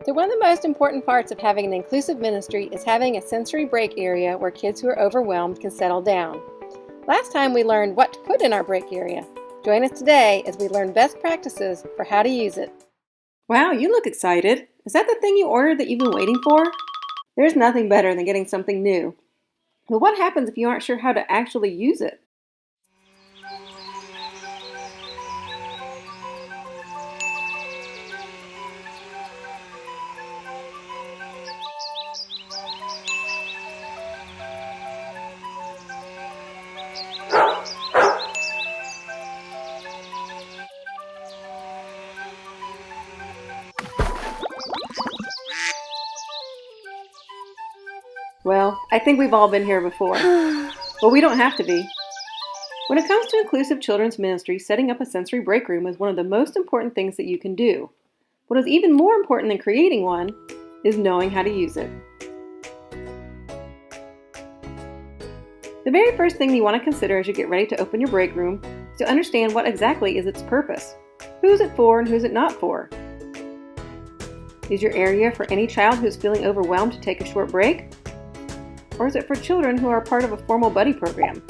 So one of the most important parts of having an inclusive ministry is having a sensory break area where kids who are overwhelmed can settle down. Last time we learned what to put in our break area. Join us today as we learn best practices for how to use it. Wow, you look excited. Is that the thing you ordered that you've been waiting for? There's nothing better than getting something new. But what happens if you aren't sure how to actually use it? Well, I think we've all been here before, but we don't have to be. When it comes to inclusive children's ministry, setting up a sensory break room is one of the most important things that you can do. What is even more important than creating one is knowing how to use it. The very first thing you want to consider as you get ready to open your break room is to understand what exactly is its purpose. Who is it for and who is it not for? Is your area for any child who is feeling overwhelmed to take a short break? Or is it for children who are part of a formal buddy program?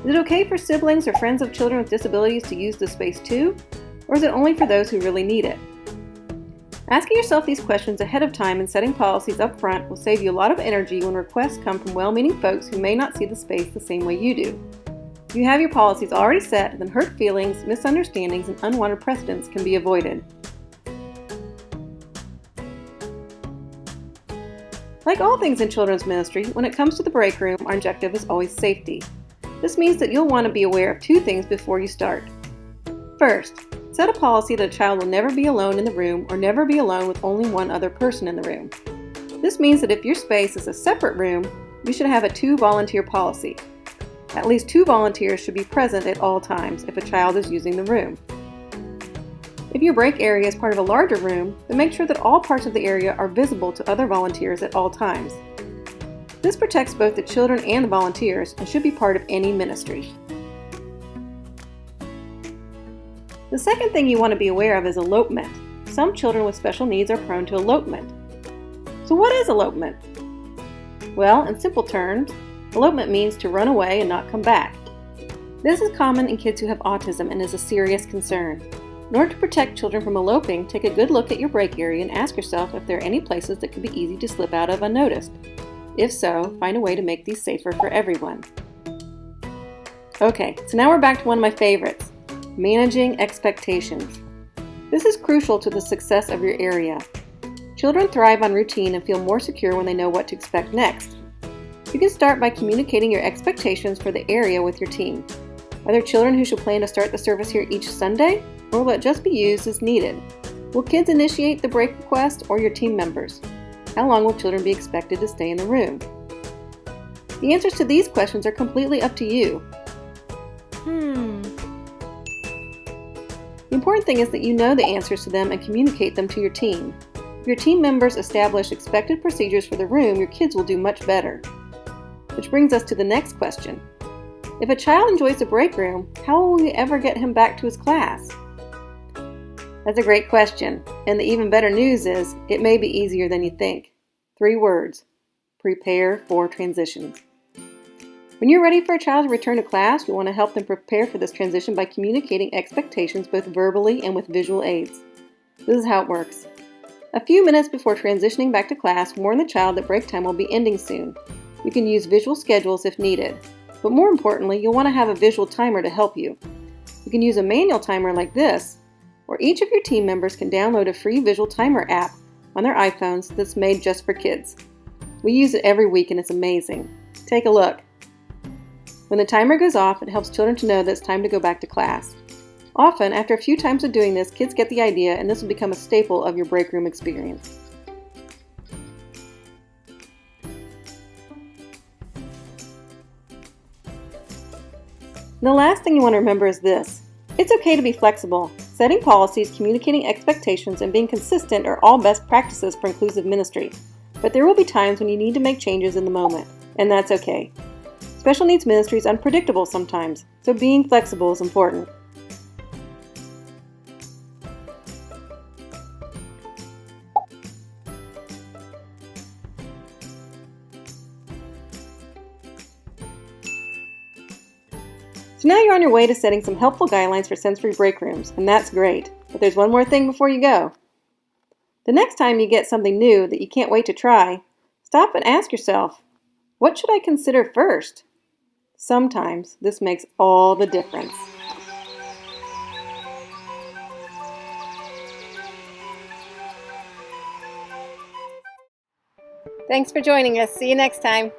Is it okay for siblings or friends of children with disabilities to use this space too? Or is it only for those who really need it? Asking yourself these questions ahead of time and setting policies up front will save you a lot of energy when requests come from well-meaning folks who may not see the space the same way you do. If you have your policies already set, then hurt feelings, misunderstandings, and unwanted precedents can be avoided. Like all things in children's ministry, when it comes to the break room, our objective is always safety. This means that you'll want to be aware of two things before you start. First, set a policy that a child will never be alone in the room or never be alone with only one other person in the room. This means that if your space is a separate room, you should have a 2-volunteer policy. At least 2 volunteers should be present at all times if a child is using the room. If your break area is part of a larger room, then make sure that all parts of the area are visible to other volunteers at all times. This protects both the children and the volunteers and should be part of any ministry. The second thing you want to be aware of is elopement. Some children with special needs are prone to elopement. So what is elopement? Well, in simple terms, elopement means to run away and not come back. This is common in kids who have autism and is a serious concern. In order to protect children from eloping, take a good look at your break area and ask yourself if there are any places that could be easy to slip out of unnoticed. If so, find a way to make these safer for everyone. Okay, so now we're back to one of my favorites, managing expectations. This is crucial to the success of your area. Children thrive on routine and feel more secure when they know what to expect next. You can start by communicating your expectations for the area with your team. Are there children who should plan to start the service here each Sunday? Or will it just be used as needed? Will kids initiate the break request or your team members? How long will children be expected to stay in the room? The answers to these questions are completely up to you. The important thing is that you know the answers to them and communicate them to your team. If your team members establish expected procedures for the room, your kids will do much better. Which brings us to the next question. If a child enjoys the break room, how will we ever get him back to his class? That's a great question, and the even better news is it may be easier than you think. 3 words: prepare for transitions. When you're ready for a child to return to class, you want to help them prepare for this transition by communicating expectations both verbally and with visual aids. This is how it works. A few minutes before transitioning back to class, warn the child that break time will be ending soon. You can use visual schedules if needed, but more importantly, you'll want to have a visual timer to help you. You can use a manual timer like this, or each of your team members can download a free visual timer app on their iPhones that's made just for kids. We use it every week and it's amazing. Take a look. When the timer goes off, it helps children to know that it's time to go back to class. Often, after a few times of doing this, kids get the idea and this will become a staple of your break room experience. And the last thing you want to remember is this. It's okay to be flexible. Setting policies, communicating expectations, and being consistent are all best practices for inclusive ministry. But there will be times when you need to make changes in the moment, and that's okay. Special needs ministry is unpredictable sometimes, so being flexible is important. So now you're on your way to setting some helpful guidelines for sensory break rooms, and that's great. But there's one more thing before you go. The next time you get something new that you can't wait to try, stop and ask yourself, what should I consider first? Sometimes this makes all the difference. Thanks for joining us. See you next time.